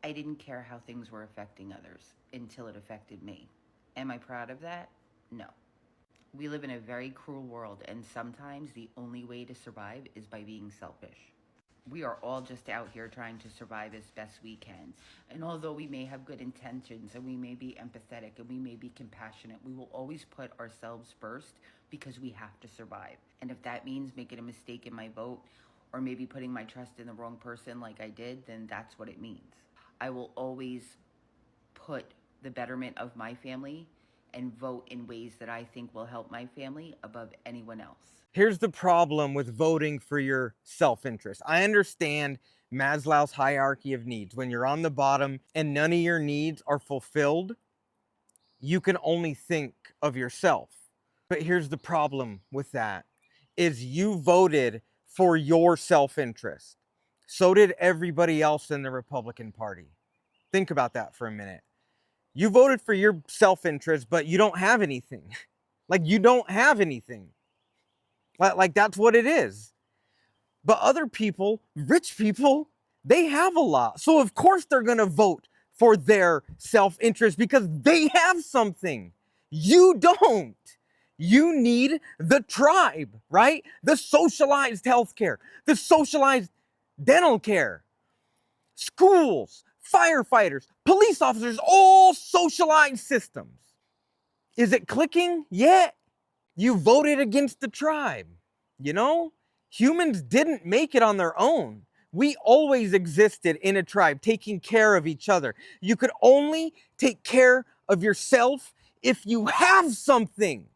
I didn't care how things were affecting others until it affected me. Am I proud of that? No. We live in a very cruel world, and sometimes the only way to survive is by being selfish. We are all just out here trying to survive as best we can. And although we may have good intentions and we may be empathetic and we may be compassionate, we will always put ourselves first because we have to survive. And if that means making a mistake in my vote or maybe putting my trust in the wrong person like I did, then that's what it means. I will always put the betterment of my family and vote in ways that I think will help my family above anyone else. Here's the problem with voting for your self-interest. I understand Maslow's hierarchy of needs. When you're on the bottom and none of your needs are fulfilled, you can only think of yourself. But here's the problem with that, is you voted for your self-interest. So did everybody else in the Republican Party. Think about that for a minute. You voted for your self-interest, but you don't have anything. Like, you don't have anything. Like, that's what it is. But other people, rich people, they have a lot. So of course they're going to vote for their self-interest because they have something. You don't. You need the tribe, right? The socialized healthcare, the socialized dental care, schools, firefighters, police officers, all socialized systems. Is it clicking yet? You voted against the tribe. You know, humans didn't make it on their own. We always existed in a tribe, taking care of each other. You could only take care of yourself if you have something,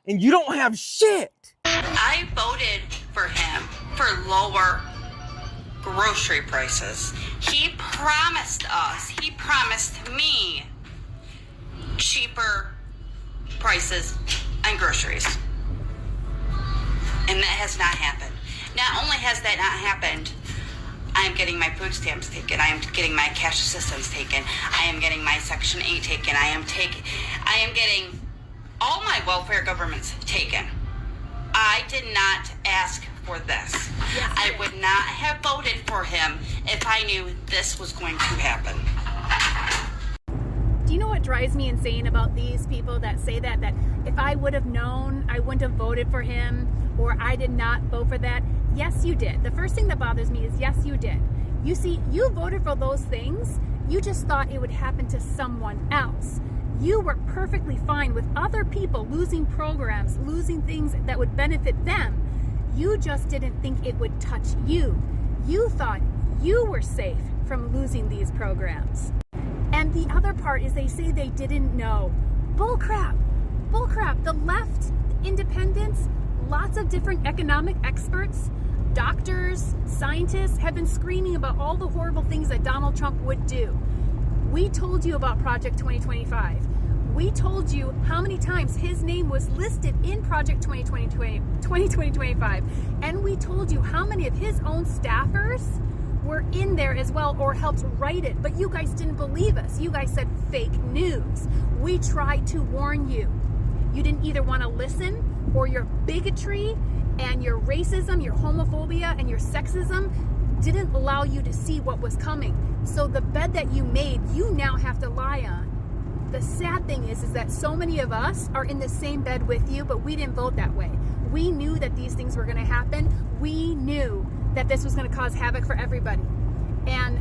and you don't have shit. I voted for him for lower grocery prices. He promised me cheaper prices on groceries. And that has not happened. Not only has that not happened, I am getting my food stamps taken. I am getting my cash assistance taken. I am getting my Section 8 taken. I am getting all my welfare governments taken. I did not ask for this. Yes, I would not have voted for him if I knew this was going to happen. Do you know what drives me insane about these people that say that if I would have known, I wouldn't have voted for him, or I did not vote for that? Yes, you did. The first thing that bothers me is yes, you did. You see, you voted for those things. You just thought it would happen to someone else. You were perfectly fine with other people losing programs, losing things that would benefit them. You just didn't think it would touch you. You thought you were safe from losing these programs. And the other part is they say they didn't know. Bullcrap. Bullcrap. The left, independents, lots of different economic experts, doctors, scientists have been screaming about all the horrible things that Donald Trump would do. We told you about Project 2025. We told you how many times his name was listed in Project 2025. And we told you how many of his own staffers were in there as well or helped write it. But you guys didn't believe us. You guys said fake news. We tried to warn you. You didn't either want to listen, or your bigotry and your racism, your homophobia and your sexism didn't allow you to see what was coming. So the bed that you made, you now have to lie on. The sad thing is that so many of us are in the same bed with you, but we didn't vote that way. We knew that these things were going to happen. We knew that this was going to cause havoc for everybody. And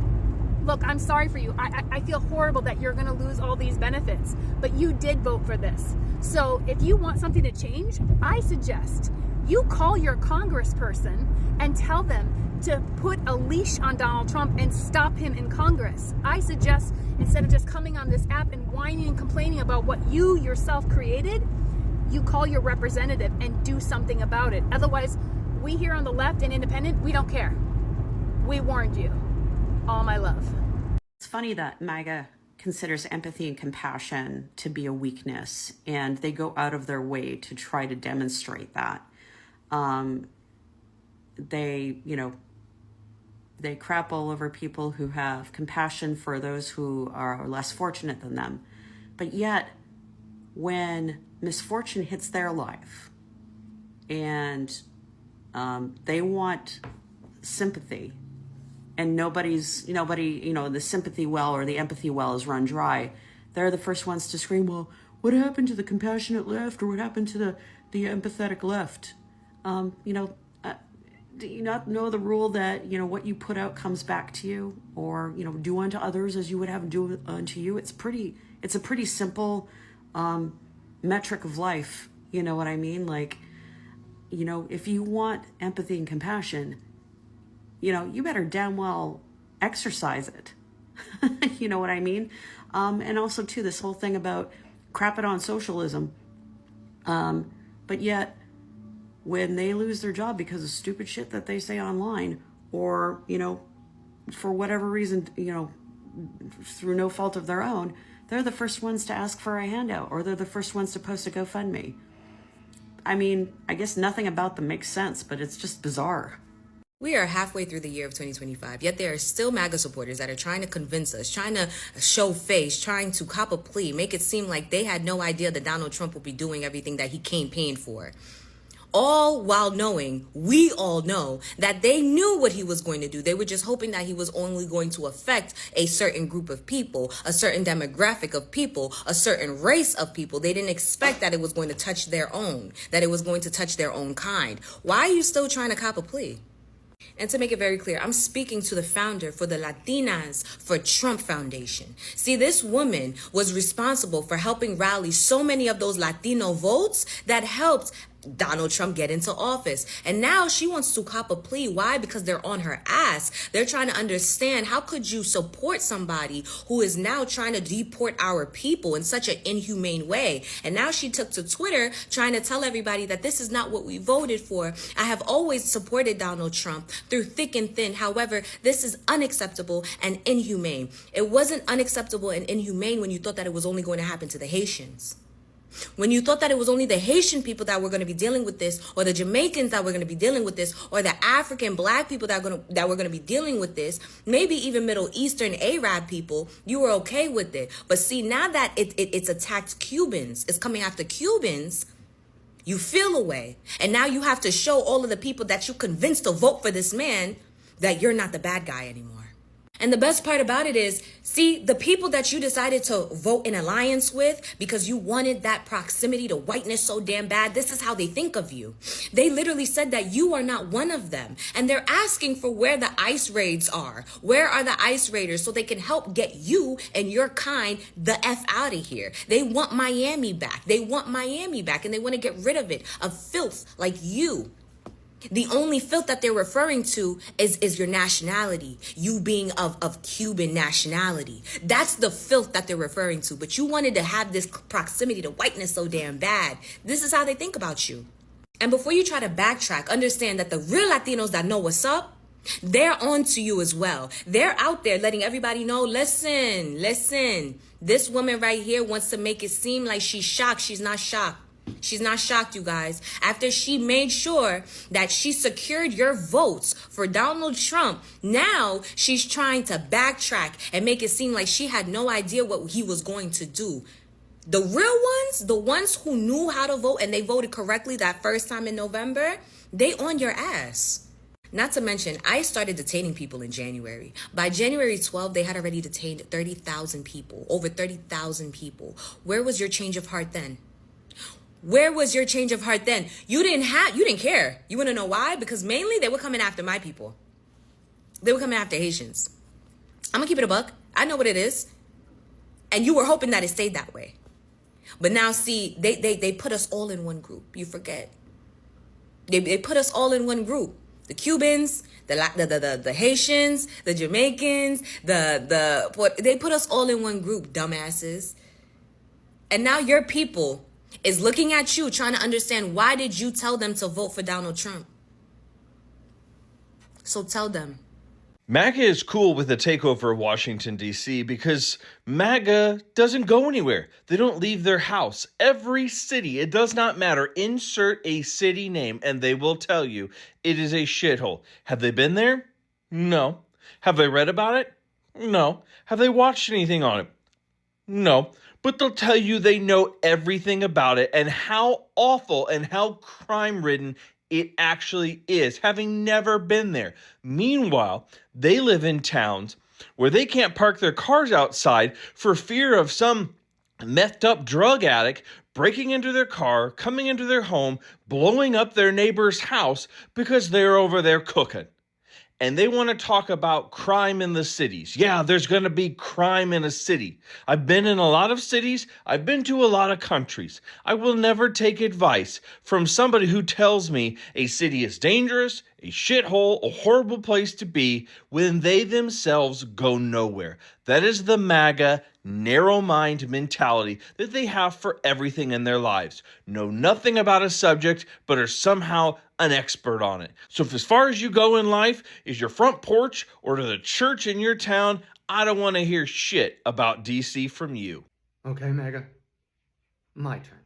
look, I'm sorry for you. I feel horrible that you're going to lose all these benefits, but you did vote for this. So if you want something to change, I suggest you call your congressperson and tell them to put a leash on Donald Trump and stop him in Congress. I suggest, instead of just coming on this app and whining and complaining about what you yourself created, you call your representative and do something about it. Otherwise, we here on the left and independent, we don't care. We warned you. All my love. It's funny that MAGA considers empathy and compassion to be a weakness, and they go out of their way to try to demonstrate that. They crap all over people who have compassion for those who are less fortunate than them. But yet, when misfortune hits their life and they want sympathy, and nobody, the sympathy well or the empathy well is run dry, they're the first ones to scream, well, what happened to the compassionate left, or what happened to the empathetic left? Do you not know the rule that, what you put out comes back to you, or, do unto others as you would have them do unto you? It's a pretty simple metric of life. You know what I mean? Like, if you want empathy and compassion, you better damn well exercise it. You know what I mean? And also too, this whole thing about crap it on socialism. But yet, when they lose their job because of stupid shit that they say online, or, for whatever reason, through no fault of their own, they're the first ones to ask for a handout, or they're the first ones to post a GoFundMe. I mean, I guess nothing about them makes sense, but it's just bizarre. We are halfway through the year of 2025, yet there are still MAGA supporters that are trying to convince us, trying to show face, trying to cop a plea, make it seem like they had no idea that Donald Trump would be doing everything that he campaigned for. All while knowing, we all know, that they knew what he was going to do. They were just hoping that he was only going to affect a certain group of people, a certain demographic of people, a certain race of people. They didn't expect that it was going to touch their own, that it was going to touch their own kind. Why are you still trying to cop a plea? And to make it very clear, I'm speaking to the founder for the Latinas for Trump Foundation. See, this woman was responsible for helping rally so many of those Latino votes that helped Donald Trump get into office. And now she wants to cop a plea. Why? Because they're on her ass. They're trying to understand, how could you support somebody who is now trying to deport our people in such an inhumane way? And now she took to Twitter trying to tell everybody that this is not what we voted for. I have always supported Donald Trump through thick and thin. However, this is unacceptable and inhumane. It wasn't unacceptable and inhumane when you thought that it was only going to happen to the Haitians. When you thought that it was only the Haitian people that were going to be dealing with this, or the Jamaicans that were going to be dealing with this, or the African black people that were going to be dealing with this, maybe even Middle Eastern Arab people, you were okay with it. But see, now that it's attacked Cubans, it's coming after Cubans, you feel away. And now you have to show all of the people that you convinced to vote for this man that you're not the bad guy anymore. And the best part about it is, see, the people that you decided to vote in alliance with because you wanted that proximity to whiteness so damn bad, this is how they think of you. They literally said that you are not one of them. And they're asking for where the ICE raids are. Where are the ICE raiders so they can help get you and your kind the F out of here? They want Miami back. They want Miami back, and they want to get rid of it, of filth like you. The only filth that they're referring to is your nationality, you being of Cuban nationality. That's the filth that they're referring to. But you wanted to have this proximity to whiteness so damn bad. This is how they think about you. And before you try to backtrack, understand that the real Latinos that know what's up, they're on to you as well. They're out there letting everybody know, listen, this woman right here wants to make it seem like she's shocked. She's not shocked. She's not shocked, you guys. After she made sure that she secured your votes for Donald Trump, now she's trying to backtrack and make it seem like she had no idea what he was going to do. The real ones, the ones who knew how to vote and they voted correctly that first time in November, they on your ass. Not to mention, I started detaining people in January. By January 12th, they had already detained 30,000 people, over 30,000 people. Where was your change of heart then? Where was your change of heart then? You didn't care. You want to know why? Because mainly they were coming after my people. They were coming after Haitians. I'm going to keep it a buck. I know what it is. And you were hoping that it stayed that way. But now see, they put us all in one group. You forget. They put us all in one group. The Cubans, the Haitians, the Jamaicans, they put us all in one group, dumbasses. And now your people is looking at you, trying to understand, why did you tell them to vote for Donald Trump? So tell them. MAGA is cool with the takeover of Washington, D.C. because MAGA doesn't go anywhere. They don't leave their house. Every city, it does not matter, insert a city name and they will tell you it is a shithole. Have they been there? No. Have they read about it? No. Have they watched anything on it? No. But they'll tell you they know everything about it and how awful and how crime-ridden it actually is, having never been there. Meanwhile, they live in towns where they can't park their cars outside for fear of some methed up drug addict breaking into their car, coming into their home, blowing up their neighbor's house because they're over there cooking. And they want to talk about crime in the cities. Yeah, there's going to be crime in a city. I've been in a lot of cities. I've been to a lot of countries. I will never take advice from somebody who tells me a city is dangerous, a shithole, a horrible place to be when they themselves go nowhere. That is the MAGA narrow mind mentality that they have for everything in their lives. Know nothing about a subject, but are somehow an expert on it. So if as far as you go in life is your front porch or to the church in your town, I don't want to hear shit about DC from you. Okay, MAGA. My turn.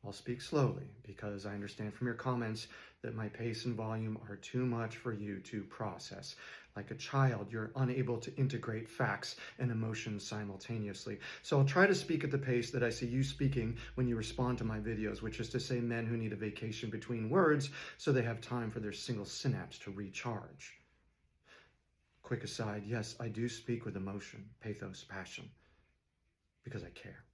I'll speak slowly because I understand from your comments that my pace and volume are too much for you to process. Like a child, you're unable to integrate facts and emotions simultaneously. So I'll try to speak at the pace that I see you speaking when you respond to my videos, which is to say men who need a vacation between words so they have time for their single synapse to recharge. Quick aside, yes, I do speak with emotion, pathos, passion, because I care.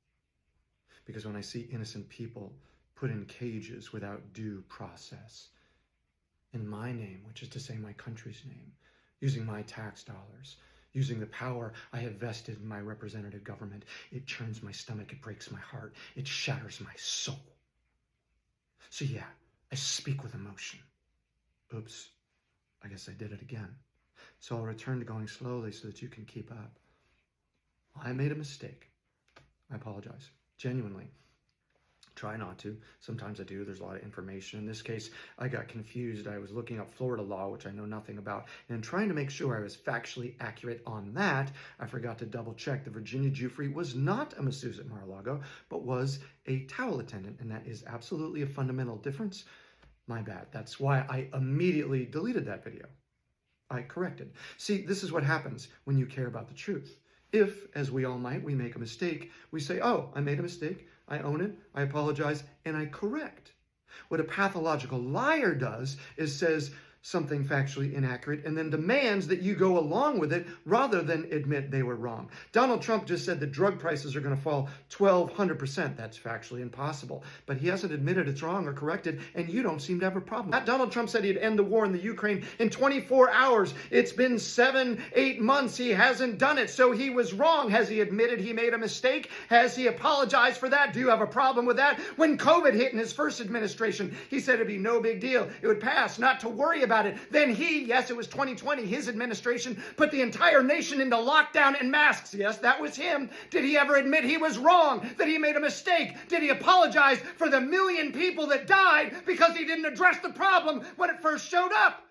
Because when I see innocent people put in cages without due process, in my name, which is to say my country's name, using my tax dollars, using the power I have vested in my representative government, it churns my stomach, it breaks my heart, it shatters my soul. So yeah, I speak with emotion. Oops, I guess I did it again. So I'll return to going slowly so that you can keep up. I made a mistake. I apologize, genuinely. Try not to. Sometimes I do. There's a lot of information. In this case, I got confused. I was looking up Florida law, which I know nothing about, and trying to make sure I was factually accurate on that, I forgot to double check that Virginia Giuffre was not a masseuse at Mar-a-Lago, but was a towel attendant, and that is absolutely a fundamental difference. My bad. That's why I immediately deleted that video. I corrected. See, this is what happens when you care about the truth. If, as we all might, we make a mistake, we say, oh, I made a mistake, I own it, I apologize, and I correct. What a pathological liar does is says something factually inaccurate and then demands that you go along with it rather than admit they were wrong. Donald Trump just said that drug prices are going to fall 1,200%. That's factually impossible. But he hasn't admitted it's wrong or corrected, and you don't seem to have a problem. Donald Trump said he'd end the war in the Ukraine in 24 hours. It's been 7-8 months. He hasn't done it, so he was wrong. Has he admitted he made a mistake? Has he apologized for that? Do you have a problem with that? When COVID hit in his first administration, he said it'd be no big deal. It would pass, not to worry about it. Then he, yes, it was 2020, his administration, put the entire nation into lockdown and masks. Yes, that was him. Did he ever admit he was wrong, that he made a mistake? Did he apologize for the 1 million people that died because he didn't address the problem when it first showed up?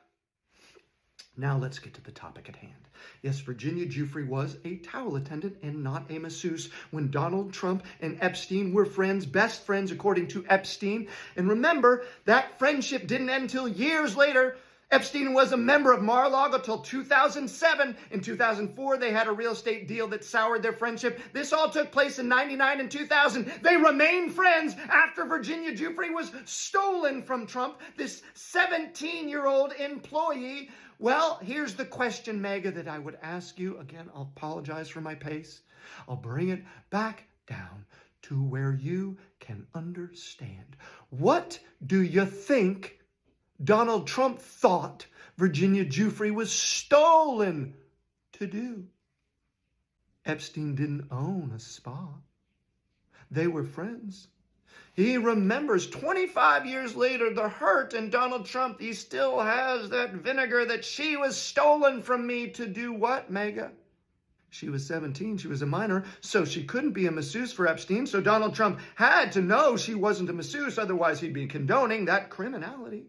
Now let's get to the topic at hand. Yes, Virginia Giuffre was a towel attendant and not a masseuse when Donald Trump and Epstein were friends, best friends according to Epstein. And remember, that friendship didn't end until years later. Epstein was a member of Mar-a-Lago till 2007. In 2004, they had a real estate deal that soured their friendship. This all took place in 99 and 2000. They remained friends after Virginia Giuffre was stolen from Trump, this 17-year-old employee. Well, here's the question, MAGA, that I would ask you. Again, I'll apologize for my pace. I'll bring it back down to where you can understand. What do you think Donald Trump thought Virginia Giuffre was stolen to do? Epstein didn't own a spa. They were friends. He remembers 25 years later the hurt, and Donald Trump, he still has that vinegar that she was stolen from me to do what, MAGA? She was 17, she was a minor, so she couldn't be a masseuse for Epstein, so Donald Trump had to know she wasn't a masseuse, otherwise he'd be condoning that criminality.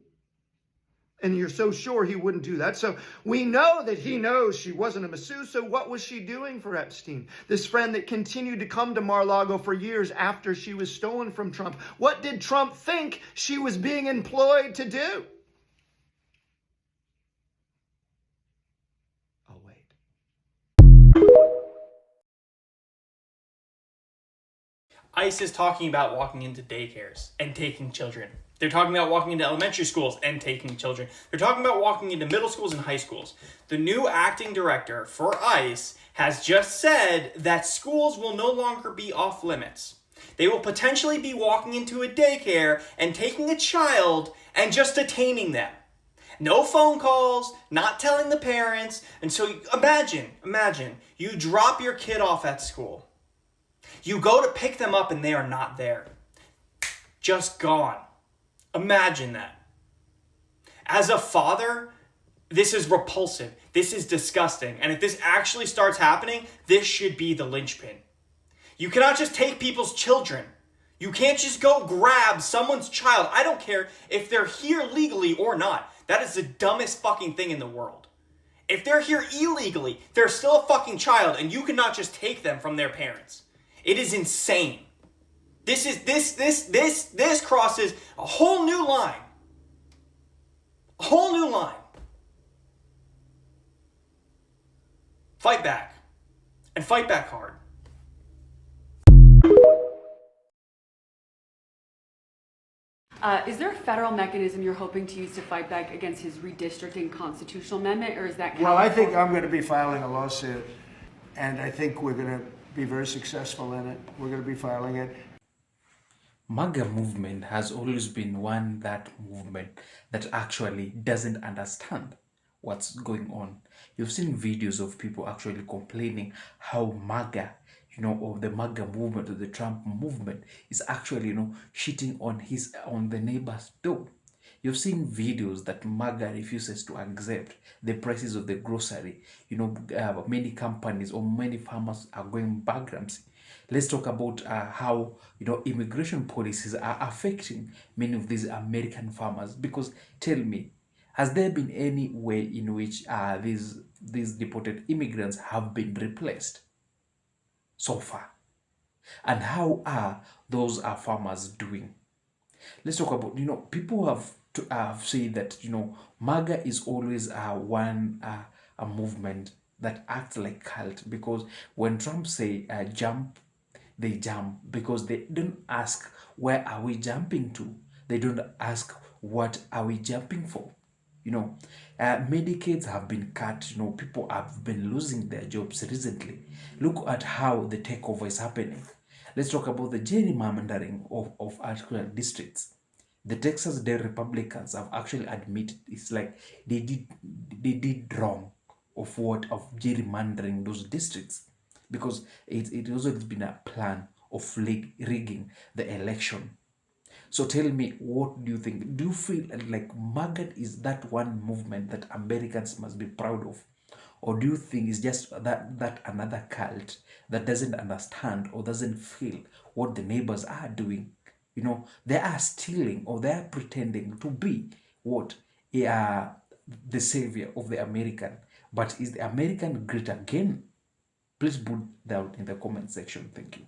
And you're so sure he wouldn't do that. So we know that he knows she wasn't a masseuse. So what was she doing for Epstein? This friend that continued to come to Mar-a-Lago for years after she was stolen from Trump. What did Trump think she was being employed to do? I'll wait. ICE is talking about walking into daycares and taking children. They're talking about walking into elementary schools and taking children. They're talking about walking into middle schools and high schools. The new acting director for ICE has just said that schools will no longer be off limits. They will potentially be walking into a daycare and taking a child and just detaining them. No phone calls, not telling the parents. And so imagine, you drop your kid off at school. You go to pick them up and they are not there. Just gone. Imagine that. As a father, this is repulsive. This is disgusting. And if this actually starts happening, this should be the linchpin. You cannot just take people's children. You can't just go grab someone's child. I don't care if they're here legally or not. That is the dumbest fucking thing in the world. If they're here illegally, they're still a fucking child, and you cannot just take them from their parents. It is insane. This crosses a whole new line. A whole new line. Fight back. And fight back hard. Is there a federal mechanism you're hoping to use to fight back against his redistricting constitutional amendment, or is that Well, I think I'm going to be filing a lawsuit, and I think we're going to be very successful in it. We're going to be filing it. MAGA movement has always been that movement that actually doesn't understand what's going on. You've seen videos of people actually complaining how MAGA, or the MAGA movement or the Trump movement is actually, shitting on the neighbor's door. You've seen videos that MAGA refuses to accept the prices of the grocery. Many companies or many farmers are going bankrupt. Let's talk about how immigration policies are affecting many of these American farmers. Because tell me, has there been any way in which these deported immigrants have been replaced so far? And how are those farmers doing? Let's talk about, people have said that, MAGA is always a movement that acts like cult, because when Trump say jump, they jump, because they don't ask where are we jumping to. They don't ask what are we jumping for. Medicaid have been cut. People have been losing their jobs recently. Look at how the takeover is happening. Let's talk about the gerrymandering of actual districts. The Texas Day Republicans have actually admitted it's like they did wrong of gerrymandering those districts, because it also has been a plan of rigging the election. So tell me, what do you think? Do you feel like MAGA is that one movement that Americans must be proud of? Or do you think it's just that another cult that doesn't understand or doesn't feel what the neighbors are doing? They are stealing, or they are pretending to be the savior of the American. But is the American great again? Please put that in the comment section. Thank you.